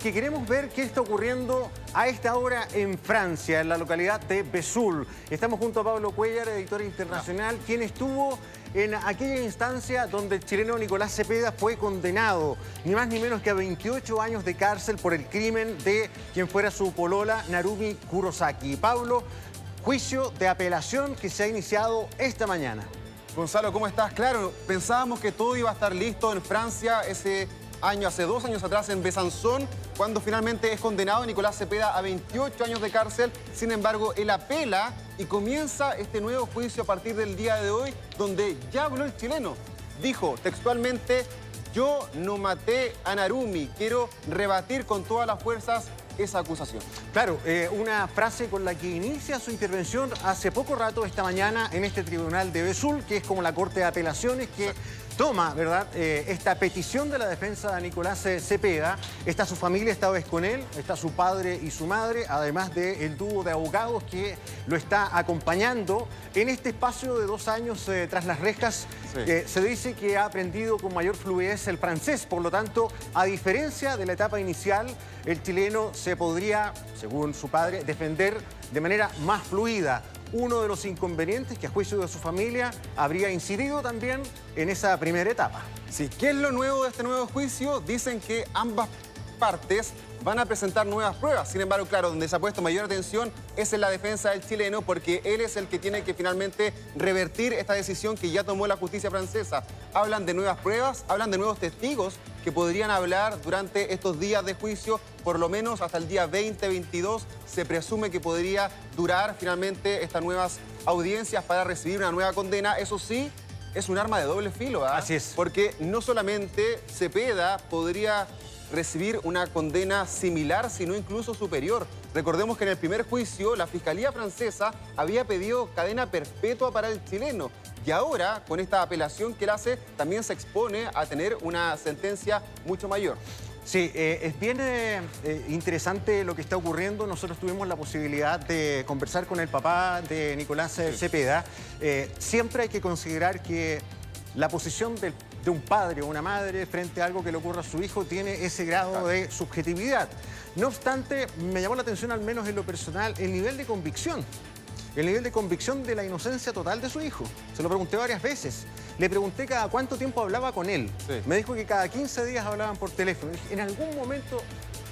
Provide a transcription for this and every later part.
Que queremos ver qué está ocurriendo a esta hora en Francia, en la localidad de Vesoul. Estamos junto a Pablo Cuéllar, editor internacional, quien estuvo en aquella instancia donde el chileno Nicolás Cepeda fue condenado, ni más ni menos que a 28 años de cárcel por el crimen de quien fuera su polola, Narumi Kurosaki. Pablo, juicio de apelación que se ha iniciado esta mañana. Gonzalo, ¿cómo estás? Claro, pensábamos que todo iba a estar listo en Francia hace 2 años atrás en Besançon, cuando finalmente es condenado Nicolás Cepeda a 28 años de cárcel. Sin embargo, él apela y comienza este nuevo juicio a partir del día de hoy, donde ya habló el chileno. Dijo textualmente: yo no maté a Narumi, quiero rebatir con todas las fuerzas esa acusación. Claro, una frase con la que inicia su intervención hace poco rato, esta mañana, en este tribunal de Vesoul, que es como la corte de apelaciones que toma, ¿verdad?, esta petición de la defensa de Nicolás Cepeda. Está su familia esta vez con él, está su padre y su madre, además del dúo de abogados que lo está acompañando en este espacio de 2 años tras las rejas. Sí. Se dice que ha aprendido con mayor fluidez el francés, por lo tanto, a diferencia de la etapa inicial, el chileno se podría, según su padre, defender de manera más fluida. Uno de los inconvenientes que a juicio de su familia habría incidido también en esa primera etapa. Sí, ¿qué es lo nuevo de este nuevo juicio? Dicen que ambas partes van a presentar nuevas pruebas. Sin embargo, claro, donde se ha puesto mayor atención es en la defensa del chileno, porque él es el que tiene que finalmente revertir esta decisión que ya tomó la justicia francesa. Hablan de nuevas pruebas, hablan de nuevos testigos que podrían hablar durante estos días de juicio, por lo menos hasta el día 20-22. Se presume que podría durar finalmente estas nuevas audiencias para recibir una nueva condena. Eso sí, es un arma de doble filo, ¿eh? Así es. Porque no solamente Cepeda podría recibir una condena similar, sino incluso superior. Recordemos que en el primer juicio la Fiscalía francesa había pedido cadena perpetua para el chileno. Y ahora, con esta apelación que él hace, también se expone a tener una sentencia mucho mayor. Sí, es bien interesante lo que está ocurriendo. Nosotros tuvimos la posibilidad de conversar con el papá de Nicolás Cepeda. Siempre hay que considerar que la posición de un padre o una madre frente a algo que le ocurra a su hijo tiene ese grado de subjetividad. No obstante, me llamó la atención, al menos en lo personal, el nivel de convicción. El nivel de convicción de la inocencia total de su hijo. Se lo pregunté varias veces. Le pregunté cada cuánto tiempo hablaba con él. Sí. Me dijo que cada 15 días hablaban por teléfono. En algún momento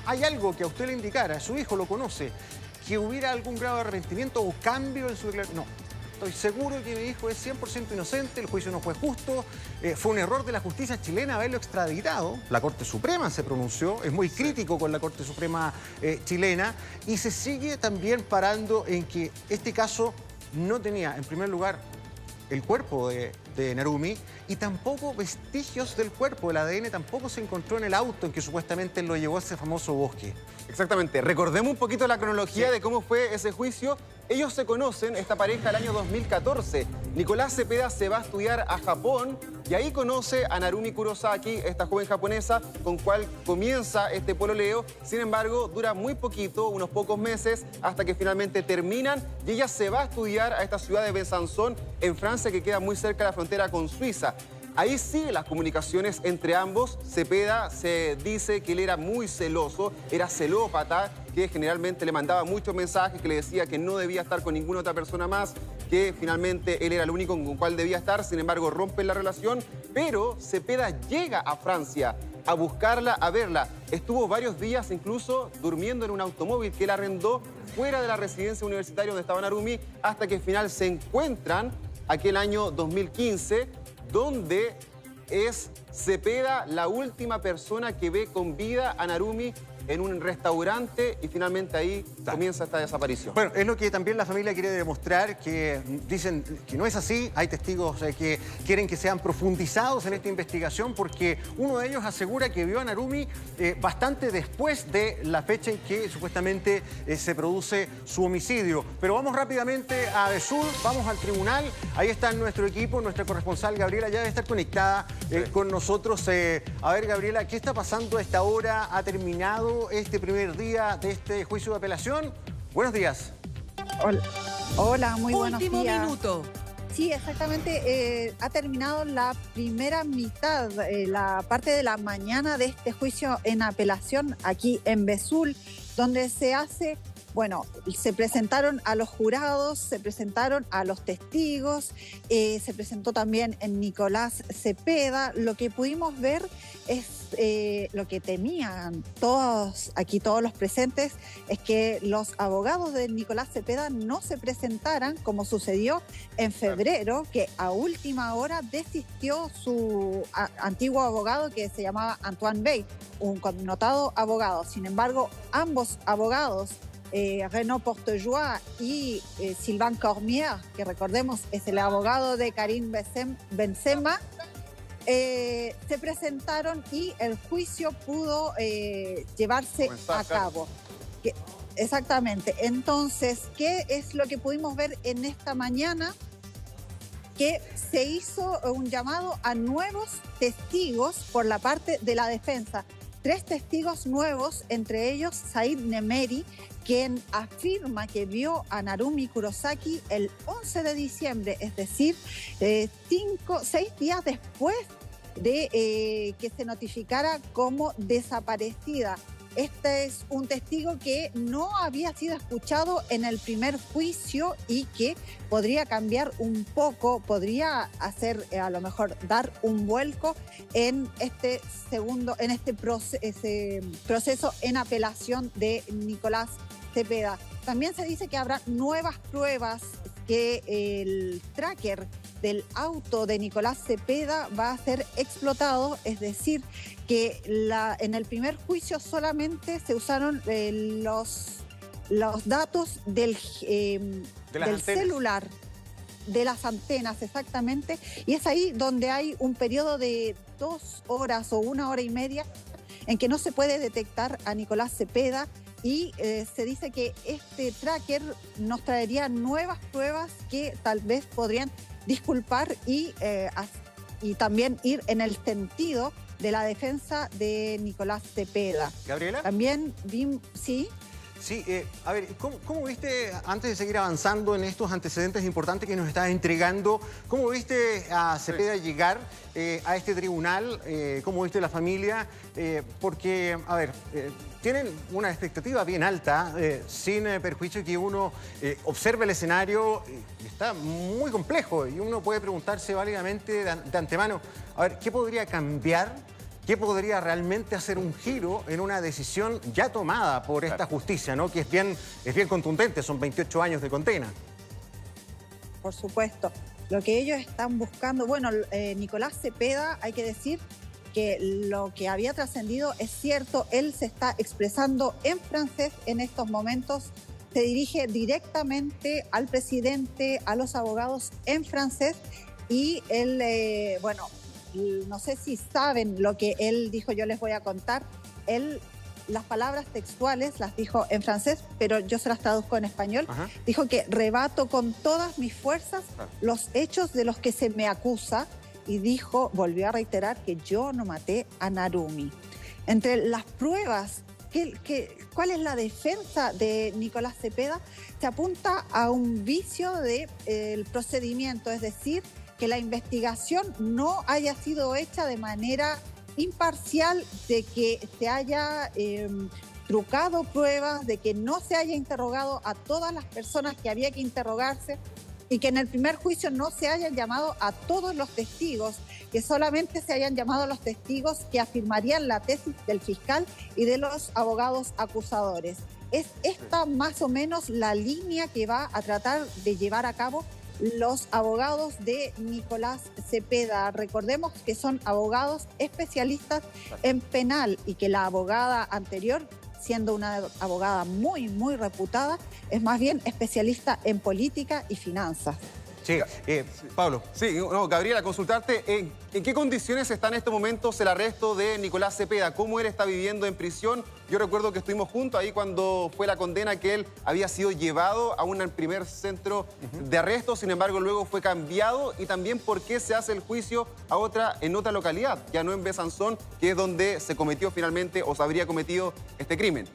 hay algo que a usted le indicara, su hijo lo conoce, que hubiera algún grado de arrepentimiento o cambio en su declaración. No. Estoy seguro que mi hijo es 100% inocente, el juicio no fue justo, fue un error de la justicia chilena haberlo extraditado. La Corte Suprema se pronunció, es muy crítico con la Corte Suprema chilena, y se sigue también parando en que este caso no tenía, en primer lugar, el cuerpo de Narumi y tampoco vestigios del cuerpo. El ADN tampoco se encontró en el auto en que supuestamente él lo llevó a ese famoso bosque. Exactamente. Recordemos un poquito la cronología de cómo fue ese juicio. Ellos se conocen, esta pareja, el año 2014. Nicolás Cepeda se va a estudiar a Japón y ahí conoce a Narumi Kurosaki, esta joven japonesa con cual comienza este pololeo. Sin embargo, dura muy poquito, unos pocos meses, hasta que finalmente terminan y ella se va a estudiar a esta ciudad de Besançon, en Francia, que queda muy cerca de la frontera con Suiza. Ahí siguen las comunicaciones entre ambos. Cepeda se dice que él era muy celoso, era celópata, que generalmente le mandaba muchos mensajes, que le decía que no debía estar con ninguna otra persona más, que finalmente él era el único con cual debía estar. Sin embargo, rompen la relación, pero Cepeda llega a Francia a buscarla, a verla. Estuvo varios días incluso durmiendo en un automóvil que él arrendó fuera de la residencia universitaria donde estaba Narumi, hasta que al final se encuentran aquel año 2015, donde es Cepeda la última persona que ve con vida a Narumi en un restaurante y finalmente ahí comienza esta desaparición. Bueno, es lo que también la familia quiere demostrar, que dicen que no es así. Hay testigos que quieren que sean profundizados en esta investigación, porque uno de ellos asegura que vio a Narumi bastante después de la fecha en que supuestamente se produce su homicidio. Pero vamos rápidamente a Vesoul, vamos al tribunal. Ahí está nuestro equipo, nuestra corresponsal Gabriela ya debe estar conectada con nosotros. A ver, Gabriela, ¿qué está pasando a esta hora? ¿Ha terminado este primer día de este juicio de apelación? Buenos días. Hola, muy buenos días. Último minuto. Sí, exactamente. Ha terminado la primera mitad, la parte de la mañana de este juicio en apelación aquí en Vesoul, donde se hace, bueno, se presentaron a los jurados, se presentaron a los testigos, se presentó también Nicolás Cepeda. Lo que pudimos ver es lo que temían todos los presentes, es que los abogados de Nicolás Cepeda no se presentaran, como sucedió en febrero, que a última hora desistió su antiguo abogado, que se llamaba Antoine Bey, un connotado abogado. Sin embargo, ambos abogados, Renaud Portejoie y Sylvain Cormier, que recordemos es el abogado de Karim Benzema, se presentaron y el juicio pudo llevarse a cabo. Exactamente. Entonces, ¿qué es lo que pudimos ver en esta mañana? Que se hizo un llamado a nuevos testigos por la parte de la defensa. 3 testigos nuevos, entre ellos Said Nemeri, quien afirma que vio a Narumi Kurosaki el 11 de diciembre, es decir, 6 días después de que se notificara como desaparecida. Este es un testigo que no había sido escuchado en el primer juicio y que podría cambiar un poco, podría hacer, a lo mejor, dar un vuelco en este proceso en apelación de Nicolás Cepeda. También se dice que habrá nuevas pruebas, que el tracker del auto de Nicolás Cepeda va a ser explotado, es decir, que en el primer juicio solamente se usaron los datos del celular, de las antenas, exactamente, y es ahí donde hay un periodo de 2 horas o 1 hora y media en que no se puede detectar a Nicolás Cepeda. Y se dice que este tracker nos traería nuevas pruebas que tal vez podrían disculpar y también ir en el sentido de la defensa de Nicolás Cepeda. ¿Gabriela? También ¿sí? Sí, a ver, ¿cómo viste, antes de seguir avanzando en estos antecedentes importantes que nos estás entregando, cómo viste a Cepeda llegar a este tribunal? ¿Cómo viste la familia? Porque, a ver, tienen una expectativa bien alta, sin perjuicio que uno observe el escenario, está muy complejo y uno puede preguntarse válidamente de antemano, a ver, ¿qué podría cambiar? ¿Qué podría realmente hacer un giro en una decisión ya tomada por esta justicia, ¿no? Que es bien contundente, son 28 años de condena? Por supuesto. Lo que ellos están buscando, bueno, Nicolás Cepeda, hay que decir que lo que había trascendido es cierto, él se está expresando en francés en estos momentos, se dirige directamente al presidente, a los abogados en francés y él, bueno, no sé si saben lo que él dijo, yo les voy a contar. Él, las palabras textuales las dijo en francés, pero yo se las traduzco en español. Ajá. Dijo que rebato con todas mis fuerzas los hechos de los que se me acusa y dijo, volvió a reiterar que yo no maté a Narumi. Entre las pruebas, ¿cuál es la defensa de Nicolás Cepeda? Se apunta a un vicio del procedimiento, es decir, que la investigación no haya sido hecha de manera imparcial, de que se haya trucado pruebas, de que no se haya interrogado a todas las personas que había que interrogarse y que en el primer juicio no se hayan llamado a todos los testigos, que solamente se hayan llamado a los testigos que afirmarían la tesis del fiscal y de los abogados acusadores. Es esta más o menos la línea que va a tratar de llevar a cabo los abogados de Nicolás Cepeda. Recordemos que son abogados especialistas en penal y que la abogada anterior, siendo una abogada muy, muy reputada, es más bien especialista en política y finanzas. Sí, Pablo. Sí, no, Gabriela, consultarte, ¿en qué condiciones está en estos momentos el arresto de Nicolás Cepeda? ¿Cómo él está viviendo en prisión? Yo recuerdo que estuvimos juntos ahí cuando fue la condena, que él había sido llevado a un primer centro de arresto, sin embargo luego fue cambiado, y también por qué se hace el juicio en otra localidad, ya no en Besanzón, que es donde se cometió finalmente o se habría cometido este crimen.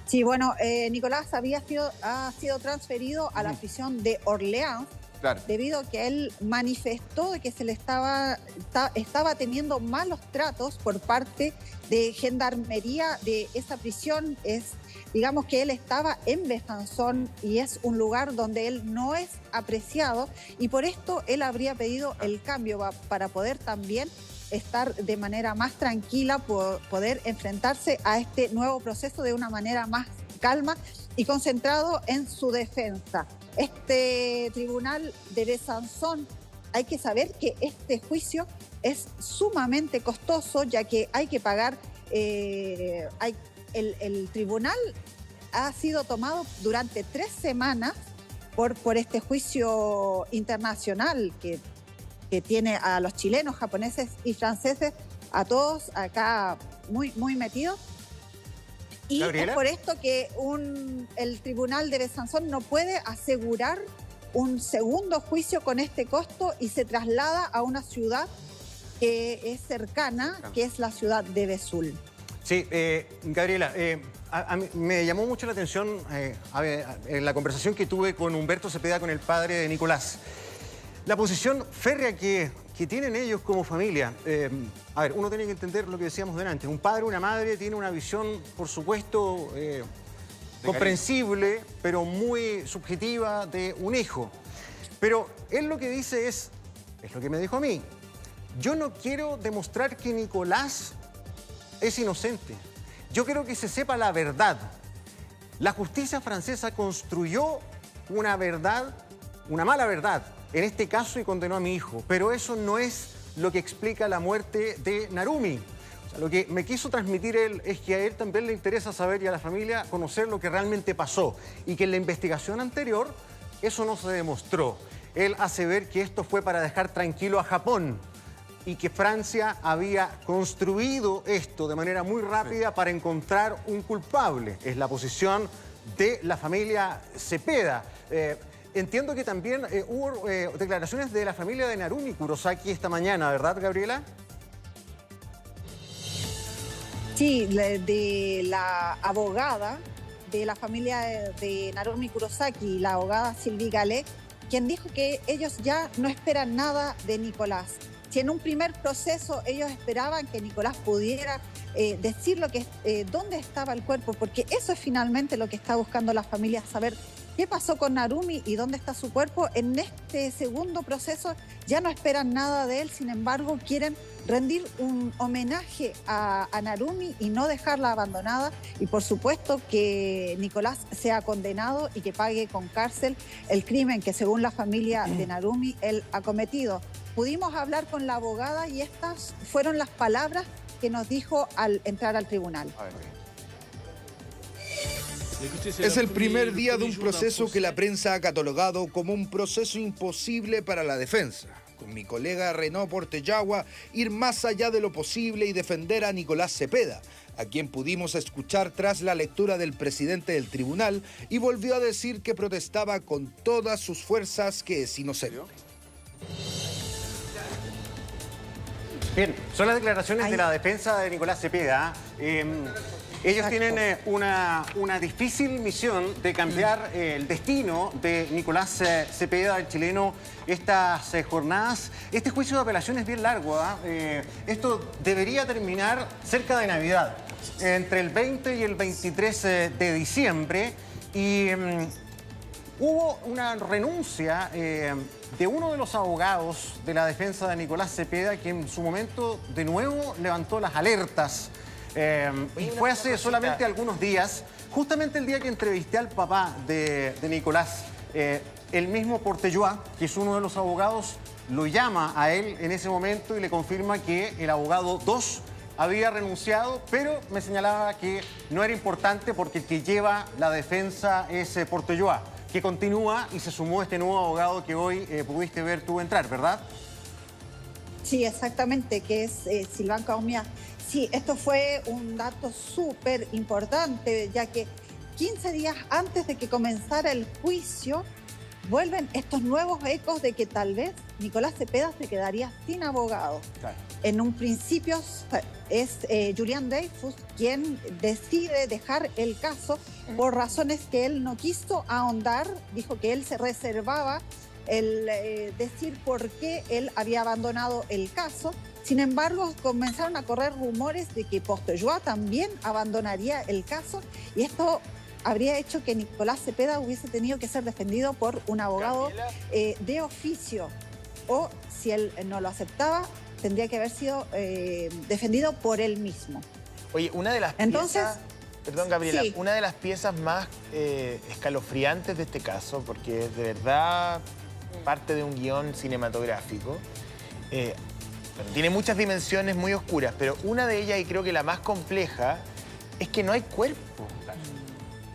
Sí, bueno, Nicolás ha sido transferido a la prisión de Orleans, Claro. debido a que él manifestó de que se le estaba teniendo malos tratos por parte de gendarmería de esa prisión. Digamos que él estaba en Besanzón y es un lugar donde él no es apreciado, y por esto él habría pedido el cambio para poder también estar de manera más tranquila, poder enfrentarse a este nuevo proceso de una manera más calma y concentrado en su defensa. Este tribunal de Besanzón, hay que saber que este juicio es sumamente costoso, ya que hay que pagar, el tribunal ha sido tomado durante 3 semanas por este juicio internacional que tiene a los chilenos, japoneses y franceses, a todos acá muy metidos. Y ¿Gabriela? es por esto que el tribunal de Besanzón no puede asegurar un segundo juicio con este costo y se traslada a una ciudad que es cercana, que es la ciudad de Vesoul. Sí, Gabriela, a mí me llamó mucho la atención en la conversación que tuve con Humberto Cepeda, con el padre de Nicolás. La posición férrea que tienen ellos como familia. A ver, uno tiene que entender lo que decíamos delante. Un padre, una madre tiene una visión, por supuesto, comprensible, pero muy subjetiva de un hijo. Pero él lo que dice es lo que me dijo a mí. Yo no quiero demostrar que Nicolás es inocente. Yo quiero que se sepa la verdad. La justicia francesa construyó una verdad, una mala verdad, en este caso, y condenó a mi hijo. Pero eso no es lo que explica la muerte de Narumi. O sea, lo que me quiso transmitir él es que a él también le interesa saber, y a la familia, conocer lo que realmente pasó. Y que en la investigación anterior eso no se demostró. Él hace ver que esto fue para dejar tranquilo a Japón y que Francia había construido esto de manera muy rápida para encontrar un culpable. Es la posición de la familia Cepeda. Entiendo que también hubo declaraciones de la familia de Narumi Kurosaki esta mañana, ¿verdad, Gabriela? Sí, de la abogada de la familia de Narumi Kurosaki, la abogada Sylvie Gallet, quien dijo que ellos ya no esperan nada de Nicolás. Si en un primer proceso ellos esperaban que Nicolás pudiera decir dónde estaba el cuerpo, porque eso es finalmente lo que está buscando la familia, saber qué pasó con Narumi y dónde está su cuerpo. En este segundo proceso ya no esperan nada de él, sin embargo quieren rendir un homenaje a Narumi y no dejarla abandonada, y por supuesto que Nicolás sea condenado y que pague con cárcel el crimen que, según la familia de Narumi, él ha cometido. Pudimos hablar con la abogada y estas fueron las palabras que nos dijo al entrar al tribunal. Es el primer día de un proceso que la prensa ha catalogado como un proceso imposible para la defensa. Con mi colega Renaud Portellagua, ir más allá de lo posible y defender a Nicolás Cepeda, a quien pudimos escuchar tras la lectura del presidente del tribunal, y volvió a decir que protestaba con todas sus fuerzas que es inocente. Bien, son las declaraciones de la defensa de Nicolás Cepeda. Ellos tienen una difícil misión de cambiar el destino de Nicolás Cepeda, el chileno, estas jornadas. Este juicio de apelación es bien largo. Esto debería terminar cerca de Navidad, entre el 20 y el 23 de diciembre. Y hubo una renuncia de uno de los abogados de la defensa de Nicolás Cepeda, que en su momento de nuevo levantó las alertas. Y fue hace solamente algunos días, justamente el día que entrevisté al papá de Nicolás, el mismo Portellois, que es uno de los abogados, lo llama a él en ese momento y le confirma que el abogado 2 había renunciado, pero me señalaba que no era importante porque el que lleva la defensa es Portellois, que continúa, y se sumó este nuevo abogado que hoy pudiste ver tú entrar, ¿verdad? Sí, exactamente, que es Sylvain Caumia. Sí, esto fue un dato súper importante, ya que 15 días antes de que comenzara el juicio, vuelven estos nuevos ecos de que tal vez Nicolás Cepeda se quedaría sin abogado. Claro. En un principio es Julian Dreyfus quien decide dejar el caso por razones que él no quiso ahondar. Dijo que él se reservaba decir por qué él había abandonado el caso. Sin embargo, comenzaron a correr rumores de que Portellois también abandonaría el caso, y esto habría hecho que Nicolás Cepeda hubiese tenido que ser defendido por un abogado de oficio, o si él no lo aceptaba, tendría que haber sido defendido por él mismo. Oye, una de las piezas, perdón Gabriela, sí, una de las piezas más escalofriantes de este caso, porque es de verdad parte de un guión cinematográfico, tiene muchas dimensiones muy oscuras, pero una de ellas, y creo que la más compleja, es que no hay cuerpo.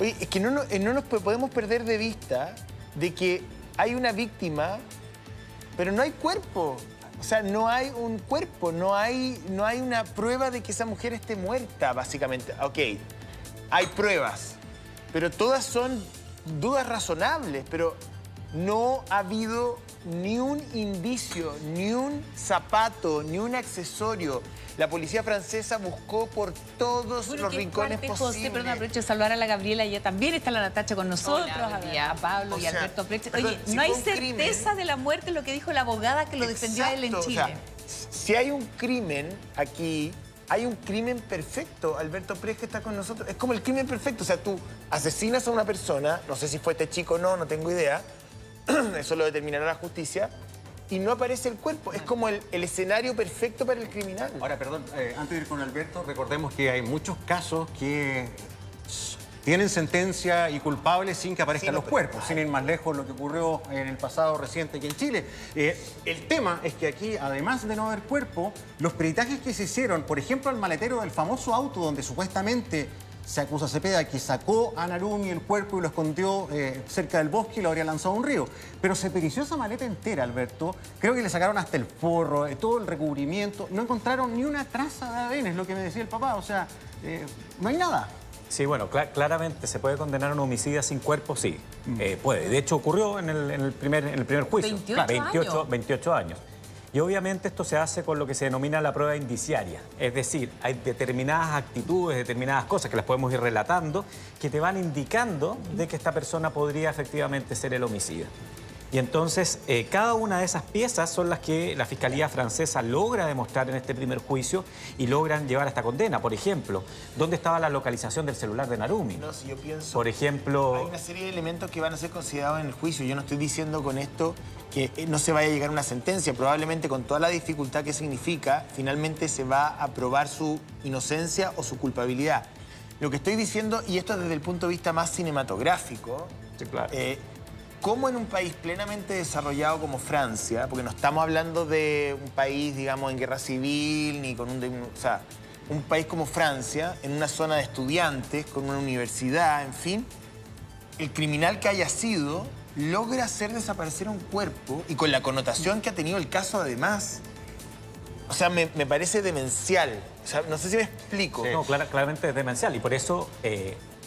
Oye, es que no nos podemos perder de vista de que hay una víctima, pero no hay cuerpo. O sea, no hay un cuerpo, no hay una prueba de que esa mujer esté muerta, básicamente. Ok, hay pruebas, pero todas son dudas razonables, pero no ha habido ni un indicio, ni un zapato, ni un accesorio. La policía francesa buscó por todos los rincones posibles. José, perdón, aprovecho de saludar a la Gabriela, ella también está la Natacha con nosotros, a Pablo y Alberto Precht. Oye, si no hay un certeza de la muerte, lo que dijo la abogada que lo defendió a él en Chile. O sea, si hay un crimen aquí, hay un crimen perfecto. Alberto Precht está con nosotros. Es como el crimen perfecto. O sea, tú asesinas a una persona, no sé si fue este chico o no, no tengo idea, eso lo determinará la justicia, y no aparece el cuerpo. Es como el escenario perfecto para el criminal. Ahora, perdón, antes de ir con Alberto, recordemos que hay muchos casos que tienen sentencia y culpables sin que aparezcan los cuerpos, sin ir más lejos lo que ocurrió en el pasado reciente aquí en Chile. El tema es que aquí, además de no haber cuerpo, los peritajes que se hicieron, por ejemplo, al maletero del famoso auto donde supuestamente se acusa a Cepeda que sacó a Narumi el cuerpo y lo escondió cerca del bosque y lo habría lanzado a un río. Pero se perició esa maleta entera, Alberto. Creo que le sacaron hasta el forro, todo el recubrimiento. No encontraron ni una traza de ADN, es lo que me decía el papá. O sea, no hay nada. Sí, bueno, claramente se puede condenar a un homicidio sin cuerpo, sí. Puede. De hecho, ocurrió en el primer juicio. 28 años. Y obviamente esto se hace con lo que se denomina la prueba indiciaria. Es decir, hay determinadas actitudes, determinadas cosas que las podemos ir relatando, que te van indicando de que esta persona podría efectivamente ser el homicida. Y entonces, cada una de esas piezas son las que la Fiscalía francesa logra demostrar en este primer juicio y logran llevar a esta condena. Por ejemplo, ¿dónde estaba la localización del celular de Narumi? No, si yo pienso... Por ejemplo... Hay una serie de elementos que van a ser considerados en el juicio. Yo no estoy diciendo con esto que no se vaya a llegar a una sentencia. Probablemente con toda la dificultad que significa, finalmente se va a probar su inocencia o su culpabilidad. Lo que estoy diciendo, y esto desde el punto de vista más cinematográfico... Sí, claro. ¿Cómo en un país plenamente desarrollado como Francia, porque no estamos hablando de un país, digamos, en guerra civil, ni con o sea, un país como Francia, en una zona de estudiantes, con una universidad, en fin, el criminal que haya sido logra hacer desaparecer un cuerpo y con la connotación que ha tenido el caso además? O sea, me parece demencial. O sea, no sé si me explico. No, claramente es demencial y por eso...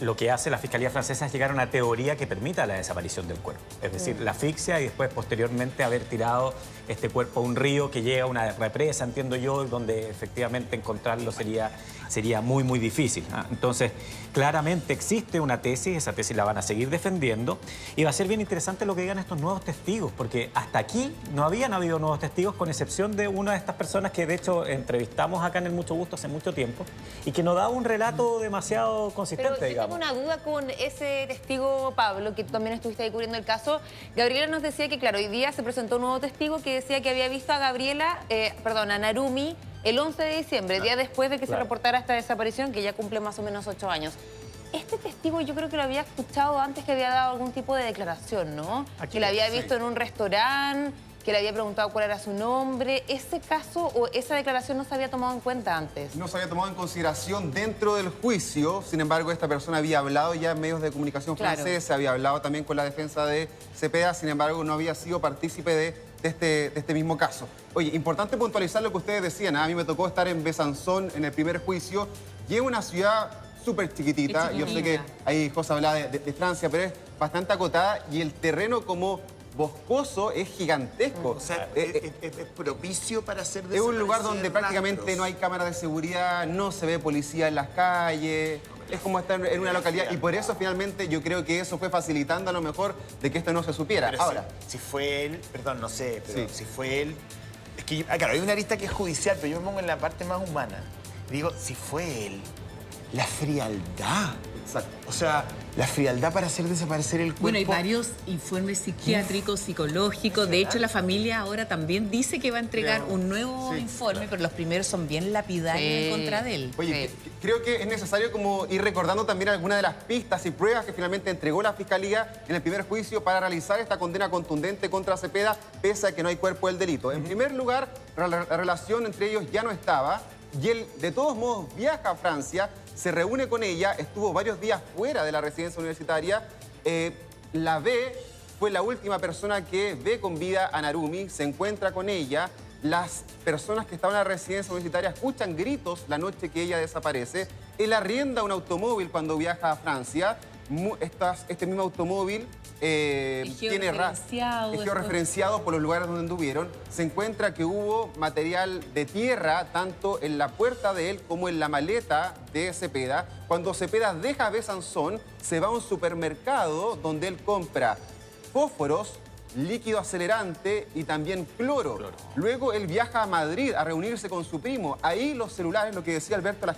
lo que hace la Fiscalía francesa es llegar a una teoría que permita la desaparición del cuerpo. Es decir, la asfixia y después, posteriormente, haber tirado este cuerpo a un río que llega a una represa, entiendo yo, donde efectivamente encontrarlo sería muy, muy difícil. Entonces, claramente existe una tesis, esa tesis la van a seguir defendiendo y va a ser bien interesante lo que digan estos nuevos testigos, porque hasta aquí no habían habido nuevos testigos, con excepción de una de estas personas que, de hecho, entrevistamos acá en el Mucho Gusto hace mucho tiempo y que nos daba un relato demasiado consistente, Pero digamos. Tengo una duda con ese testigo, Pablo, que tú también estuviste ahí cubriendo el caso. Gabriela nos decía que, claro, hoy día se presentó un nuevo testigo que decía que había visto a a Narumi el 11 de diciembre, día después de que se reportara esta desaparición, que ya cumple más o menos 8 años. Este testigo yo creo que lo había escuchado antes, que había dado algún tipo de declaración, ¿no? Que la había visto en un restaurante, que le había preguntado cuál era su nombre. ¿Ese caso o esa declaración no se había tomado en cuenta antes? No se había tomado en consideración dentro del juicio. Sin embargo, esta persona había hablado ya en medios de comunicación franceses, había hablado también con la defensa de Cepeda. Sin embargo, no había sido partícipe de este mismo caso. Oye, importante puntualizar lo que ustedes decían. A mí me tocó estar en Besançon en el primer juicio y es una ciudad súper chiquitita. Yo sé que ahí José hablaba de Francia, pero es bastante acotada y el terreno como boscoso es gigantesco. O sea, es propicio para hacer desaparecer. Es un lugar donde prácticamente rastros. no hay cámaras de seguridad, no se ve policía en las calles. es como estar en una localidad y por eso finalmente yo creo que eso fue facilitando a lo mejor de que esto no se supiera. Pero Ahora, si fue él, perdón, no sé, pero Sí. si fue él... Es que, claro, hay una arista que es judicial, pero yo me pongo en la parte más humana. Y digo, si fue él, la frialdad. exacto. O sea, la frialdad para hacer desaparecer el cuerpo. Bueno, hay varios informes psiquiátricos, psicológicos. De hecho, la familia ahora también dice que va a entregar un nuevo informe, pero los primeros son bien lapidarios en contra de él. Oye, creo que es necesario como ir recordando también algunas de las pistas y pruebas que finalmente entregó la Fiscalía en el primer juicio para realizar esta condena contundente contra Cepeda, pese a que no hay cuerpo del delito. En primer lugar, la relación entre ellos ya no estaba y él, de todos modos, viaja a Francia, se reúne con ella, estuvo varios días fuera de la residencia universitaria. La ve, fue la última persona que ve con vida a Narumi, se encuentra con ella. Las personas que estaban en la residencia universitaria escuchan gritos la noche que ella desaparece. Él arrienda un automóvil cuando viaja a Francia. Este mismo automóvil es georreferenciado por los lugares donde anduvieron. Se encuentra que hubo material de tierra tanto en la puerta de él como en la maleta de Cepeda. Cuando Cepeda deja Besanzón, se va a un supermercado donde él compra fósforos, líquido acelerante y también cloro. Luego él viaja a Madrid a reunirse con su primo. Ahí los celulares, lo que decía Alberto, la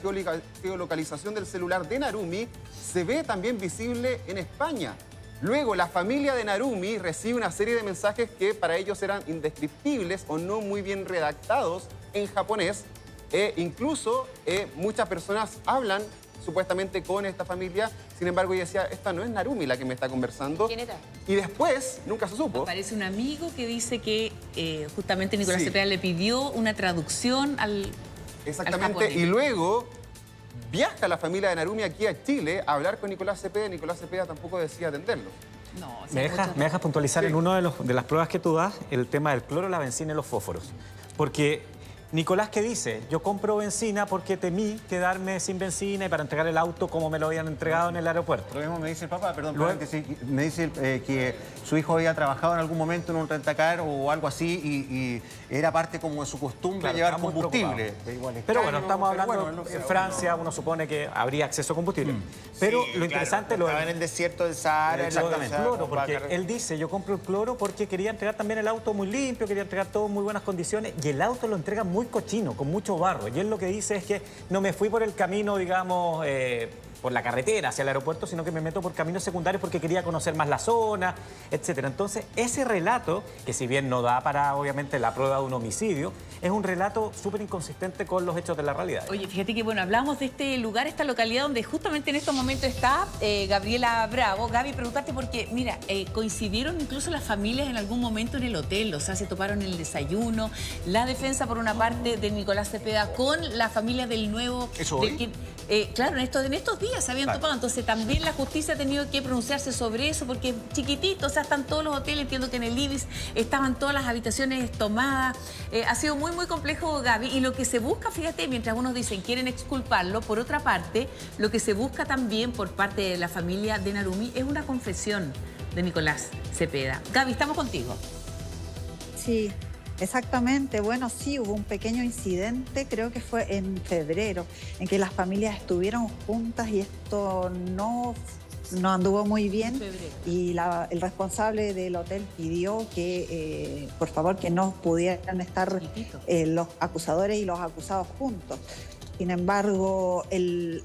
geolocalización del celular de Narumi se ve también visible en España. Luego la familia de Narumi recibe una serie de mensajes que para ellos eran indescriptibles o no muy bien redactados en japonés. Incluso muchas personas hablan supuestamente con esta familia. Sin embargo, ella decía, esta no es Narumi la que me está conversando. ¿Quién era? Y después, nunca se supo. Aparece un amigo que dice que justamente Nicolás Cepeda le pidió una traducción al Exactamente, japonés. y luego viaja la familia de Narumi aquí a Chile a hablar con Nicolás Cepeda. Nicolás Cepeda tampoco decía atenderlo. No, o sea, ¿Me dejas puntualizar en una de las pruebas que tú das el tema del cloro, la benzina y los fósforos? Porque Nicolás, ¿qué dice? Yo compro benzina porque temí quedarme sin benzina y para entregar el auto como me lo habían entregado en el aeropuerto. Lo mismo me dice el papá, perdón, Luego- me dice que su hijo había trabajado en algún momento en un rentacar o algo así y era parte como de su costumbre Claro, llevar estaba muy combustible. preocupado. Igual es Pero caro, bueno, estamos pero hablando bueno, no sé. en Francia, uno supone que habría acceso a combustible. Pero Sí, lo interesante claro, estaba en el desierto del Sahara. Exactamente, en la- cloro, porque vaca- él dice, yo compro el cloro porque quería entregar también el auto muy limpio, quería entregar todo en muy buenas condiciones, y el auto lo entrega muy cochino, con mucho barro. Y él lo que dice es que no me fui por el camino, digamos, por la carretera hacia el aeropuerto, sino que me meto por caminos secundarios porque quería conocer más la zona, etcétera. Entonces, ese relato, que si bien no da para, obviamente, la prueba de un homicidio, es un relato súper inconsistente con los hechos de la realidad. Oye, fíjate que, bueno, hablamos de este lugar, esta localidad donde justamente en estos momentos está Gabriela Bravo. Gaby, preguntarte porque, mira, coincidieron incluso las familias en algún momento en el hotel, o sea, se toparon en el desayuno, la defensa por una parte de Nicolás Cepeda con la familia del nuevo... ¿Eso de hoy? quien- claro, en estos días se habían topado, entonces también la justicia ha tenido que pronunciarse sobre eso porque es chiquitito, o sea, están todos los hoteles, entiendo que en el Ibis estaban todas las habitaciones tomadas. Ha sido muy, muy complejo, Gaby, y lo que se busca, fíjate, mientras unos dicen quieren exculparlo, por otra parte, lo que se busca también por parte de la familia de Narumi es una confesión de Nicolás Cepeda. Gaby, estamos contigo. Sí, exactamente. Bueno, sí, hubo un pequeño incidente, creo que fue en febrero, en que las familias estuvieron juntas y esto no anduvo muy bien. Y el responsable del hotel pidió que, por favor, que no pudieran estar los acusadores y los acusados juntos. Sin embargo,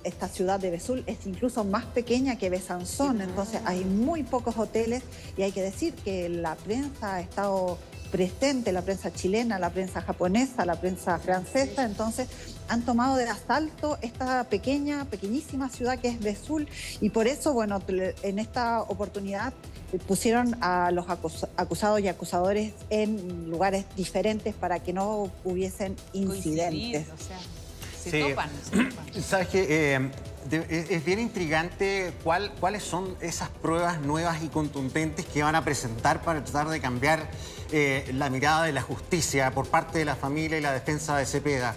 esta ciudad de Vesoul es incluso más pequeña que Besanzón, entonces hay muy pocos hoteles y hay que decir que la prensa ha estado presente, la prensa chilena, la prensa japonesa, la prensa francesa, entonces han tomado de asalto esta pequeñísima ciudad que es Vesoul y por eso, bueno, en esta oportunidad pusieron a los acusados y acusadores en lugares diferentes para que no hubiesen incidentes. Coincidir, o sea, Sí. se topan. Sabes que es bien intrigante cuáles son esas pruebas nuevas y contundentes que van a presentar para tratar de cambiar la mirada de la justicia por parte de la familia y la defensa de Cepeda.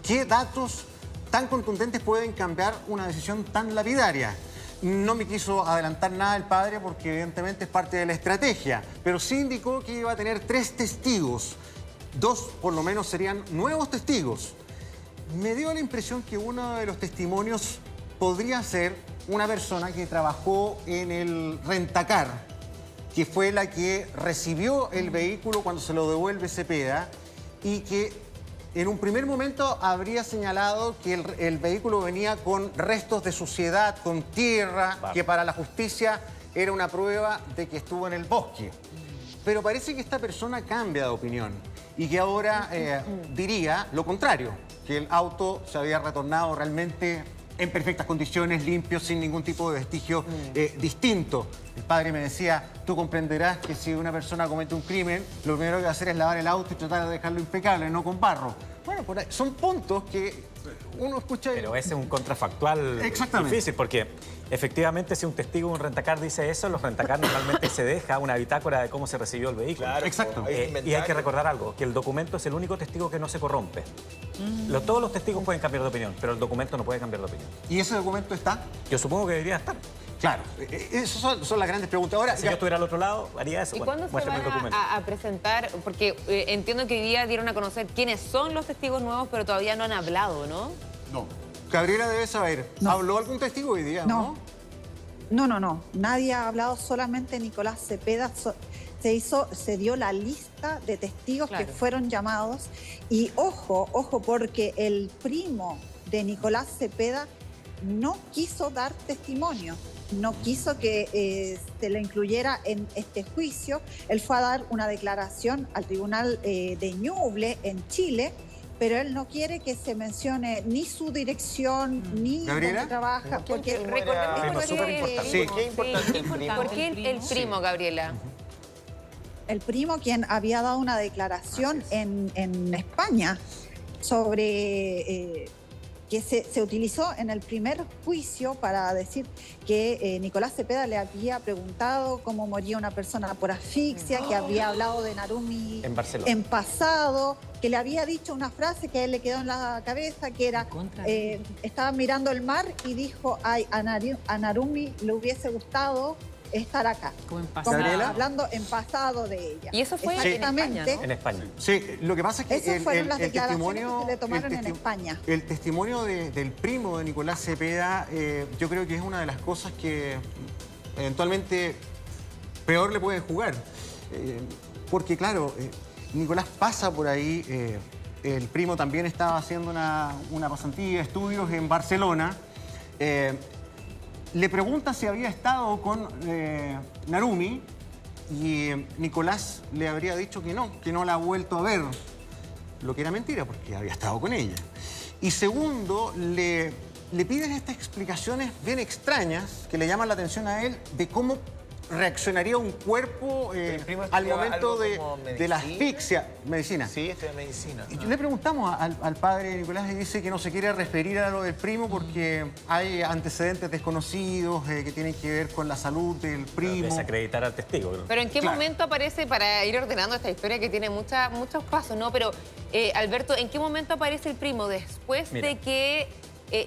¿Qué datos tan contundentes pueden cambiar una decisión tan lapidaria? No me quiso adelantar nada el padre porque evidentemente es parte de la estrategia, pero sí indicó que iba a tener 3 testigos. 2 por lo menos serían nuevos testigos. Me dio la impresión que uno de los testimonios podría ser una persona que trabajó en el rentacar, que fue la que recibió el vehículo cuando se lo devuelve Cepeda y que en un primer momento habría señalado que el vehículo venía con restos de suciedad, con tierra, que para la justicia era una prueba de que estuvo en el bosque. Pero parece que esta persona cambia de opinión y que ahora diría lo contrario, que el auto se había retornado realmente en perfectas condiciones, limpio, sin ningún tipo de vestigio distinto. El padre me decía, tú comprenderás que si una persona comete un crimen, lo primero que va a hacer es lavar el auto y tratar de dejarlo impecable, no con barro. Bueno, por ahí, son puntos que uno escucha... Pero ese es un contrafactual difícil, porque efectivamente si un testigo de un rentacar dice eso, los rentacar normalmente se deja una bitácora de cómo se recibió el vehículo. Claro, exacto. Y hay que recordar algo, que el documento es el único testigo que no se corrompe. Todos los testigos pueden cambiar de opinión, pero el documento no puede cambiar de opinión. ¿Y ese documento está? Yo supongo que debería estar. Claro, esas son las grandes preguntas. Ahora, Si yo estuviera al otro lado, haría eso. ¿Y Bueno, cuándo se muéstrame el van documento. a presentar? Porque entiendo que hoy día dieron a conocer quiénes son los testigos nuevos, pero todavía no han hablado, ¿no? No. Gabriela debe saber. No. ¿Habló algún testigo hoy día? No. No. Nadie ha hablado, solamente Nicolás Cepeda. Se dio la lista de testigos que fueron llamados. Y ojo, porque el primo de Nicolás Cepeda no quiso dar testimonio, no quiso que se le incluyera en este juicio. Él fue a dar una declaración al tribunal de Ñuble en Chile, pero él no quiere que se mencione ni su dirección, ni dónde trabaja. Porque recordemos súper importante. ¿Por qué es importante el primo? ¿Por qué el primo, Gabriela? el primo quien había dado una declaración en España sobre que se utilizó en el primer juicio para decir que Nicolás Cepeda le había preguntado cómo moría una persona por asfixia, que había hablado de Narumi En Barcelona. en pasado, que le había dicho una frase que a él le quedó en la cabeza, que era, estaba mirando el mar y dijo, ay, a Narumi le hubiese gustado estar acá. Como en Como pasado. hablando en pasado de ella. Y eso fue exactamente. en España, ¿no? En España. Sí, lo que pasa es que Esas fueron las declaraciones testimonio, que se le tomaron en España. El testimonio del primo de Nicolás Cepeda, yo creo que es una de las cosas que eventualmente peor le pueden jugar. Porque claro, Nicolás pasa por ahí, el primo también estaba haciendo una pasantía de estudios en Barcelona. Le pregunta si había estado con Narumi y Nicolás le habría dicho que no la ha vuelto a ver, lo que era mentira porque había estado con ella. Y segundo, le piden estas explicaciones bien extrañas que le llaman la atención a él de cómo reaccionaría un cuerpo al momento de la asfixia. Medicina. Sí, estudia medicina. Y le preguntamos al padre Nicolás y dice que no se quiere referir a lo del primo porque hay antecedentes desconocidos que tienen que ver con la salud del primo. Desacreditar al testigo. Pero ¿en qué momento aparece, para ir ordenando esta historia que tiene muchos pasos, ¿no? Pero, Alberto, ¿en qué momento aparece el primo? Después de que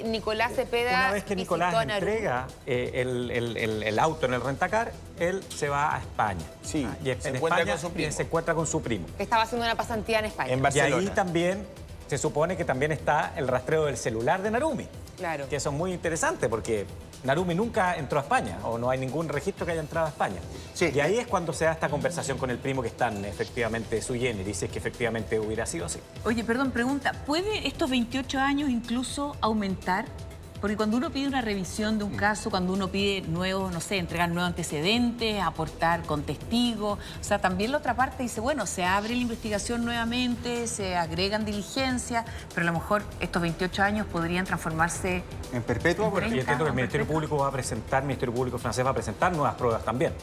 Nicolás Cepeda Una vez que Nicolás entrega el auto en el rentacar, él se va a España. Sí, Y en se encuentra España con su primo. se encuentra con su primo. que estaba haciendo una pasantía en España. En Y Barcelona. ahí también se supone que también está el rastreo del celular de Narumi. Claro. Que eso es muy interesante porque Narumi nunca entró a España o no hay ningún registro que haya entrado a España. Sí. Y ahí es cuando se da esta conversación con el primo que están efectivamente sui generis, si es que efectivamente hubiera sido así. Oye, perdón, pregunta, ¿puede estos 28 años incluso aumentar? Porque cuando uno pide una revisión de un caso, cuando uno pide nuevos, no sé, entregar nuevos antecedentes, aportar con testigos, o sea, también la otra parte dice, bueno, se abre la investigación nuevamente, se agregan diligencias, pero a lo mejor estos 28 años podrían transformarse En perpetua, Por bueno, ahí. Y entiendo que el Ministerio perfecto. Público va a presentar, el Ministerio Público francés va a presentar nuevas pruebas también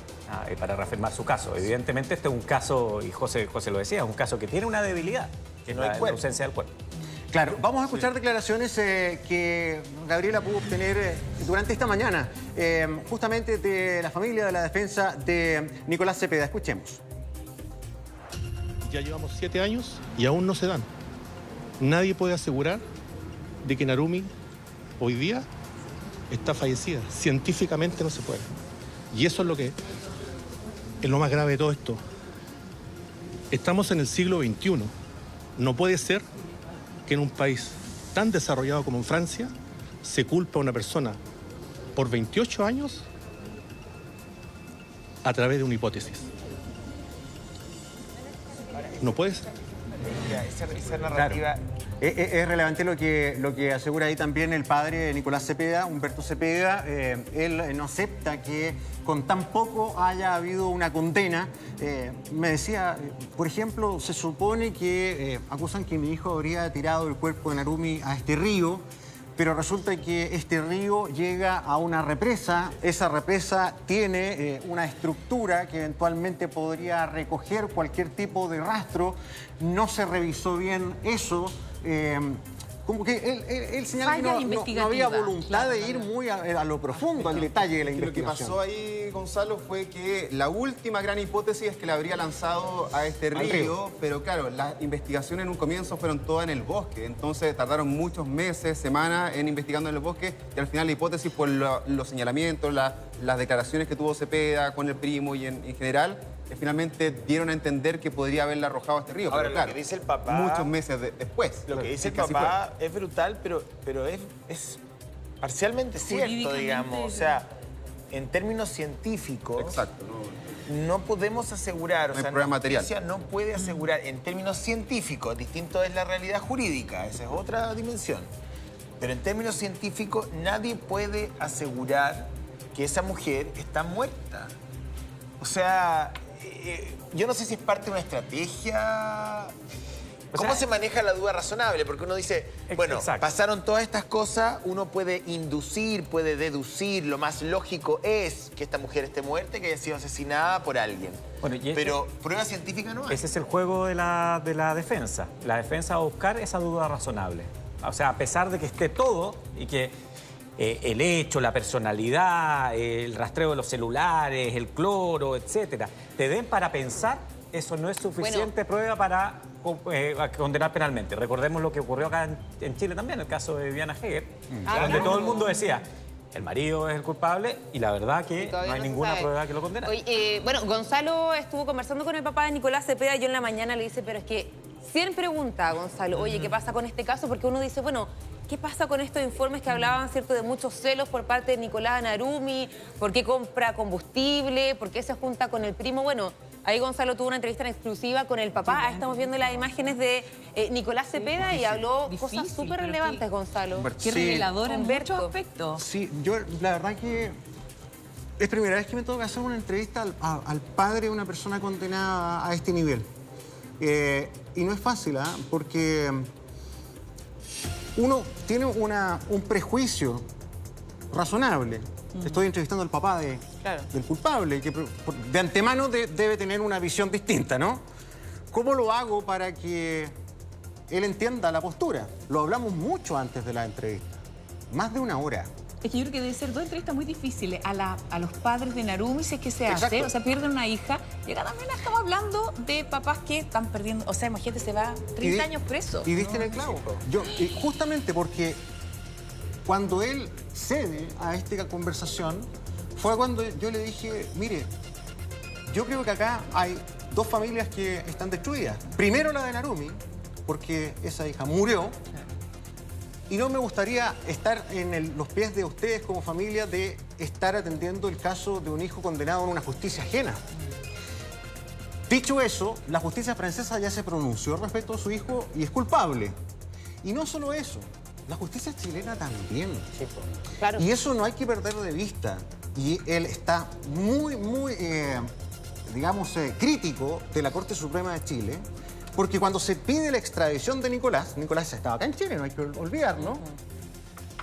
para reafirmar su caso. Evidentemente este es un caso, y José lo decía, es un caso que tiene una debilidad, que es No hay la cuerpo. ausencia del cuerpo. Claro, vamos a escuchar declaraciones que Gabriela pudo obtener durante esta mañana, justamente de la familia de la defensa de Nicolás Cepeda. Escuchemos. Ya llevamos 7 años y aún no se dan. Nadie puede asegurar de que Narumi hoy día está fallecida. Científicamente no se puede. Y eso es lo que es lo más grave de todo esto. Estamos en el siglo XXI. No puede ser que en un país tan desarrollado como en Francia se culpa a una persona por 28 años a través de una hipótesis. No puede ser. Esa narrativa... Es relevante lo que asegura ahí también el padre Nicolás Cepeda, Humberto Cepeda. Él no acepta que con tan poco haya habido una condena. Me decía, por ejemplo, se supone que acusan que mi hijo habría tirado el cuerpo de Narumi a este río, pero resulta que este río llega a una represa. Esa represa tiene una estructura que eventualmente podría recoger cualquier tipo de rastro. No se revisó bien eso. Como que él señala que no había voluntad de ir muy a lo profundo, al detalle de la investigación. Lo que pasó ahí, Gonzalo, fue que la última gran hipótesis es que le habría lanzado a este río, pero claro, las investigaciones en un comienzo fueron todas en el bosque, entonces tardaron muchos meses, semanas en investigando en el bosque, y al final la hipótesis por los señalamientos, las declaraciones que tuvo Cepeda con el primo y en general, finalmente dieron a entender que podría haberla arrojado a este río. Ahora, pero claro, lo que dice el papá... muchos meses después. Lo que dice el papá es brutal, pero es parcialmente cierto, digamos. O sea, en términos científicos... Exacto. No podemos asegurar, no hay prueba material. No puede asegurar en términos científicos, distinto es la realidad jurídica, esa es otra dimensión. Pero en términos científicos nadie puede asegurar que esa mujer está muerta. O sea, yo no sé si es parte de una estrategia. ¿Cómo se maneja la duda razonable? Porque uno dice, bueno, pasaron todas estas cosas, uno puede inducir, puede deducir, lo más lógico es que esta mujer esté muerta y que haya sido asesinada por alguien. Bueno, pero prueba científica no hay. Ese es el juego de la defensa. La defensa va a buscar esa duda razonable. O sea, a pesar de que esté todo y que el hecho, la personalidad, el rastreo de los celulares, el cloro, etcétera, te den para pensar, eso no es suficiente prueba para condenar penalmente. Recordemos lo que ocurrió acá en Chile también, el caso de Viviana Heger, donde todo el mundo decía, el marido es el culpable y la verdad que no hay ninguna prueba que lo condene. Bueno, Gonzalo estuvo conversando con el papá de Nicolás Cepeda. Yo en la mañana le dice, pero es que siempre pregunta a Gonzalo, oye, ¿qué pasa con este caso? Porque uno dice, bueno, ¿qué pasa con estos informes que hablaban, cierto, de muchos celos por parte de Nicolás Narumi? ¿Por qué compra combustible? ¿Por qué se junta con el primo? Bueno, ahí Gonzalo tuvo una entrevista en exclusiva con el papá. Ahí estamos viendo las imágenes de Nicolás Cepeda y habló cosas súper relevantes, Gonzalo. Qué revelador en muchos aspectos. Sí, yo la verdad que es primera vez que me toca hacer una entrevista al padre de una persona condenada a este nivel. Y no es fácil, porque uno tiene un prejuicio razonable. Estoy entrevistando al papá del culpable, que de antemano debe tener una visión distinta, ¿no? ¿Cómo lo hago para que él entienda la postura? Lo hablamos mucho antes de la entrevista, más de una hora. Es que yo creo que debe ser dos entrevistas muy difíciles a los padres de Narumi, si es que se hace, o sea, pierden una hija. Y acá también estamos hablando de papás que están perdiendo, o sea, imagínate, se va 30 años preso. Y diste en el clavo. Justamente porque cuando él cede a esta conversación, fue cuando yo le dije, mire, yo creo que acá hay dos familias que están destruidas. Primero la de Narumi, porque esa hija murió. Y no me gustaría estar en los pies de ustedes como familia de estar atendiendo el caso de un hijo condenado en una justicia ajena. Dicho eso, la justicia francesa ya se pronunció respecto a su hijo y es culpable. Y no solo eso, la justicia chilena también. Sí, claro. Y eso no hay que perder de vista. Y él está muy, digamos, crítico de la Corte Suprema de Chile. Porque cuando se pide la extradición de Nicolás estaba acá en Chile, no hay que olvidarlo.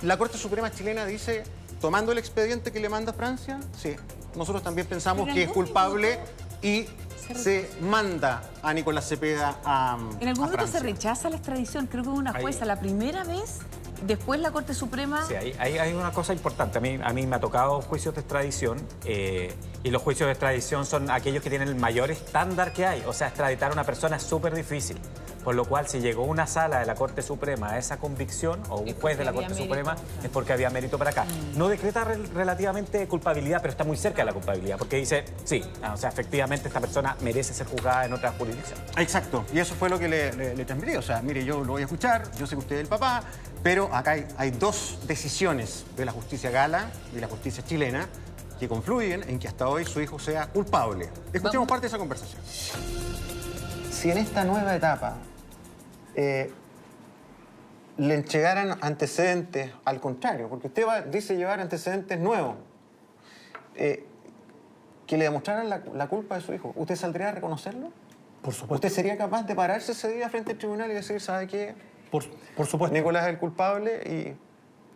La Corte Suprema chilena dice, tomando el expediente que le manda Francia, sí, nosotros también pensamos que es culpable y se manda a Nicolás Cepeda a Francia. En algún momento se rechaza la extradición, creo que hubo una jueza la primera vez, después la Corte Suprema... Sí, hay una cosa importante. A mí me ha tocado juicios de extradición y los juicios de extradición son aquellos que tienen el mayor estándar que hay. O sea, extraditar a una persona es súper difícil. Por lo cual, si llegó una sala de la Corte Suprema a esa convicción, o un juez de la Corte Suprema, es porque había mérito para acá. No decreta relativamente culpabilidad, pero está muy cerca de la culpabilidad, porque dice, sí, o sea, efectivamente esta persona merece ser juzgada en otra jurisdicción. Exacto, y eso fue lo que le transmití. O sea, mire, yo lo voy a escuchar, yo sé que usted es el papá, pero acá hay dos decisiones de la justicia gala y la justicia chilena que confluyen en que hasta hoy su hijo sea culpable. Escuchemos parte de esa conversación. Si en esta nueva etapa le entregaran antecedentes, al contrario, porque usted dice llevar antecedentes nuevos, que le demostraran la culpa de su hijo, ¿usted saldría a reconocerlo? Por supuesto. ¿Usted sería capaz de pararse ese día frente al tribunal y decir, ¿sabe qué? Por supuesto. Nicolás es el culpable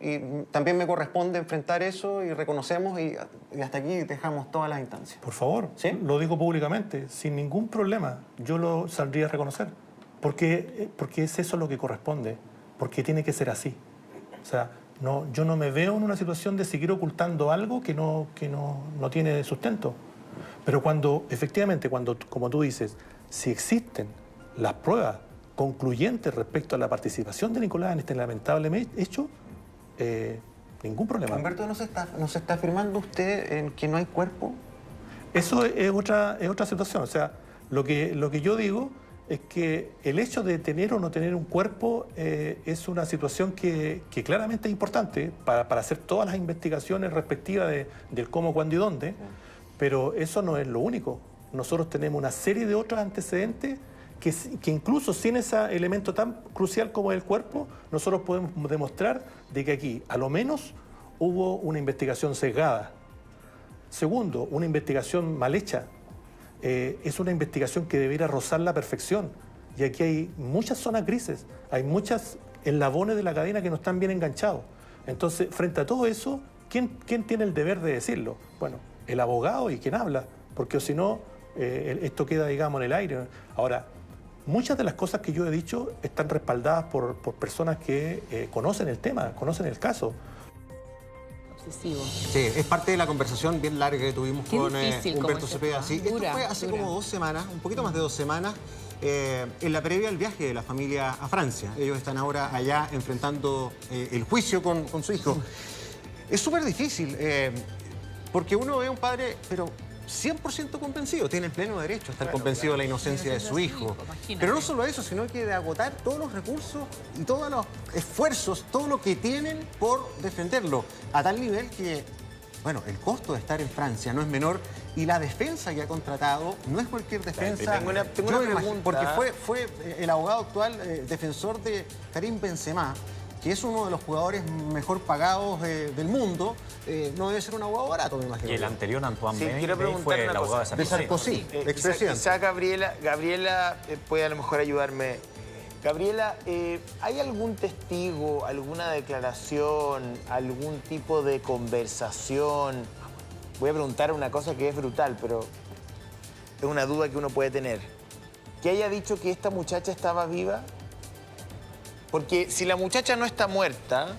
y también me corresponde enfrentar eso y reconocemos y hasta aquí dejamos todas las instancias? Por favor, ¿sí? Lo digo públicamente, sin ningún problema, yo lo saldría a reconocer. Porque es eso lo que corresponde, porque tiene que ser así. O sea, yo no me veo en una situación de seguir ocultando algo que no tiene sustento. Pero efectivamente, como tú dices, si existen las pruebas concluyentes respecto a la participación de Nicolás en este lamentable hecho, ningún problema. Humberto, ¿no se está afirmando usted en que no hay cuerpo? Eso es otra situación. O sea, lo que yo digo es que el hecho de tener o no tener un cuerpo es una situación que claramente es importante para hacer todas las investigaciones respectivas del cómo, cuándo y dónde, pero eso no es lo único. Nosotros tenemos una serie de otros antecedentes que incluso sin ese elemento tan crucial como el cuerpo, nosotros podemos demostrar de que aquí, a lo menos, hubo una investigación sesgada. Segundo, una investigación mal hecha. Es una investigación que debiera rozar la perfección. Y aquí hay muchas zonas grises, hay muchos eslabones de la cadena que no están bien enganchados. Entonces, frente a todo eso, ¿quién tiene el deber de decirlo? Bueno, el abogado y quien habla, porque si no, esto queda, digamos, en el aire. Ahora, muchas de las cosas que yo he dicho están respaldadas por personas que conocen el tema, conocen el caso. Sí, es parte de la conversación bien larga que tuvimos con Humberto Cepeda. Sí, esto fue hace como 2 semanas, un poquito más de 2 semanas, en la previa al viaje de la familia a Francia. Ellos están ahora allá enfrentando el juicio con su hijo. Es súper difícil, porque uno ve a un padre, pero 100% convencido, tiene pleno derecho a estar convencido de la inocencia de su hijo. Pero no solo eso, sino que de agotar todos los recursos y todos los esfuerzos, todo lo que tienen por defenderlo, a tal nivel que, bueno, el costo de estar en Francia no es menor y la defensa que ha contratado no es cualquier defensa. Tengo una pregunta. Porque fue el abogado actual defensor de Karim Benzema, que es uno de los jugadores mejor pagados del mundo. No debe ser un abogado barato, me imagino. Y el anterior, Antoine Bey, quiero preguntar fue el abogado de Sarkozy. Quizá Gabriela puede a lo mejor ayudarme. Gabriela, ¿hay algún testigo, alguna declaración, algún tipo de conversación? Voy a preguntar una cosa que es brutal, pero es una duda que uno puede tener. ¿Que haya dicho que esta muchacha estaba viva? Porque si la muchacha no está muerta,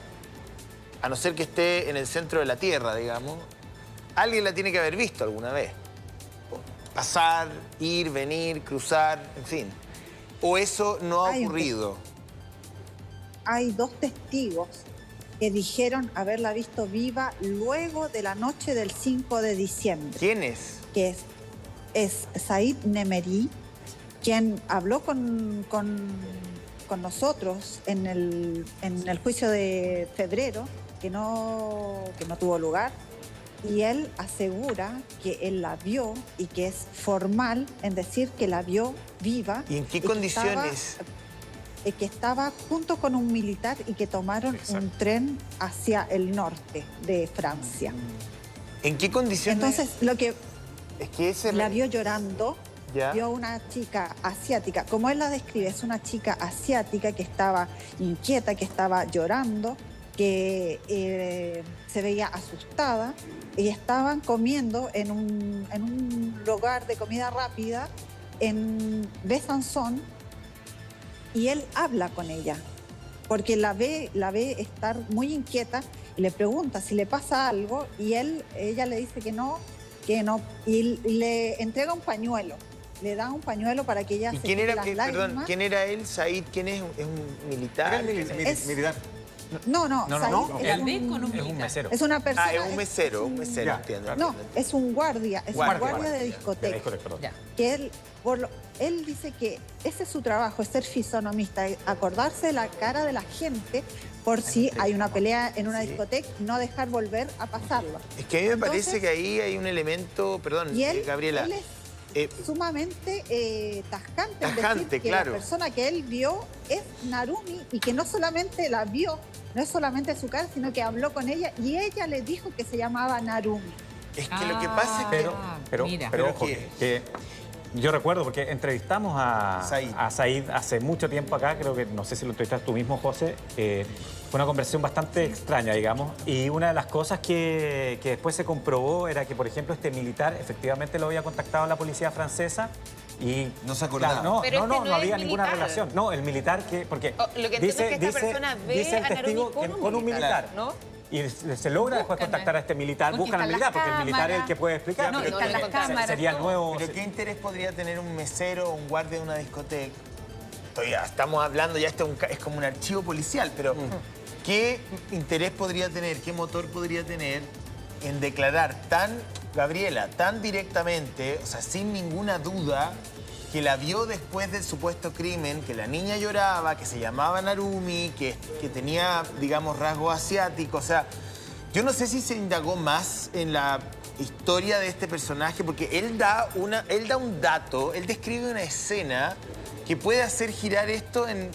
a no ser que esté en el centro de la tierra, digamos, alguien la tiene que haber visto alguna vez. Pasar, ir, venir, cruzar, en fin. ¿O eso no ha ocurrido? Hay 2 testigos que dijeron haberla visto viva luego de la noche del 5 de diciembre. ¿Quién es? Que es Said Nemery, quien habló con nosotros en el juicio de febrero, que no tuvo lugar, y él asegura que él la vio y que es formal en decir que la vio viva. ¿Y en qué condiciones? Que estaba junto con un militar y que tomaron un tren hacia el norte de Francia. ¿En qué condiciones? Entonces, lo que es que la vio llorando. ¿Ya? Vio una chica asiática, como él la describe, es una chica asiática que estaba inquieta, que estaba llorando, que se veía asustada, y estaban comiendo en un lugar de comida rápida en Besançon, y él habla con ella, porque la ve estar muy inquieta y le pregunta si le pasa algo, y ella le dice que no, y le entrega un pañuelo. le da un pañuelo para que ella ¿Y se quién quite era, las perdón, lágrimas. quién era él, Said? ¿Quién es? ¿Es un militar? Era el Es- militar. No, no, Said es es un mesero. Es una persona... Ah, es un mesero, Ya. entiendo. No, es un guardia, es un guardia de De la discoteca. discoteca, perdón. Ya. Que él dice que ese es su trabajo, es ser fisonomista, acordarse de la cara de la gente por si hay una pelea en una discoteca, no dejar volver a pasarlo. Es que a mí me Entonces, parece que ahí hay un elemento, perdón, Y él, Gabriela. él es sumamente tajante, en Tajante, decir que claro. la persona que él vio es Narumi y que no solamente la vio, no es solamente su cara, sino que habló con ella y ella le dijo que se llamaba Narumi. Es que lo que pasa es que... Mira. Pero ojo, que yo recuerdo, porque entrevistamos a Said hace mucho tiempo acá, creo que, no sé si lo entrevistaste tú mismo, José, fue una conversación bastante extraña, digamos, y una de las cosas que después se comprobó era que, por ejemplo, este militar efectivamente lo había contactado a la policía francesa y... No se acordaba. Claro, Pero no este no es había ninguna militar. relación. No, el militar que... Porque Lo que entiendo es que esta persona ve dice el a Narumi testigo con que un con un militar, ¿no? Y se logra después Buscan contactar a este militar, buscan al militar, porque el militar es el que puede explicar. No, pero están las cámaras, sería el todo. nuevo... ¿Pero qué interés podría tener un mesero o un guardia de una discoteca? Estamos hablando, ya esto es como un archivo policial, pero ¿qué interés podría tener, qué motor podría tener en declarar Gabriela, tan directamente, o sea, sin ninguna duda, que la vio después del supuesto crimen, que la niña lloraba, que se llamaba Narumi, que tenía, digamos, rasgos asiáticos? O sea, yo no sé si se indagó más en la historia de este personaje, porque él da un dato, él describe una escena que puede hacer girar esto en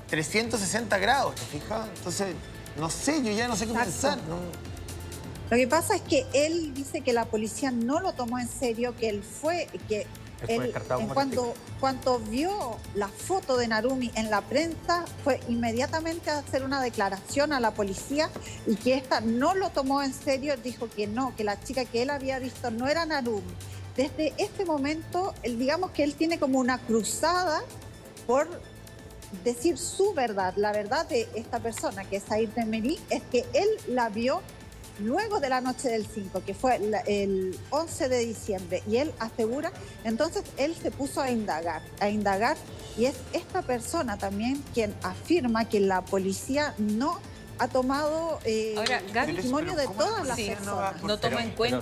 360 grados, ¿te fijas? Entonces, no sé, yo ya no sé qué pensar. ¿No? Lo que pasa es que él dice que la policía no lo tomó en serio, que él fue descartado como cuando vio la foto de Narumi en la prensa, fue inmediatamente a hacer una declaración a la policía y que esta no lo tomó en serio, dijo que no, que la chica que él había visto no era Narumi. Desde este momento, digamos que él tiene como una cruzada por decir su verdad. La verdad de esta persona, que es Said Temeri, es que él la vio luego de la noche del 5, que fue el 11 de diciembre, y él asegura, entonces él se puso a indagar, y es esta persona también quien afirma que la policía no ha tomado Ahora, Gaby, testimonio de todas las sí, personas. no toma en cuenta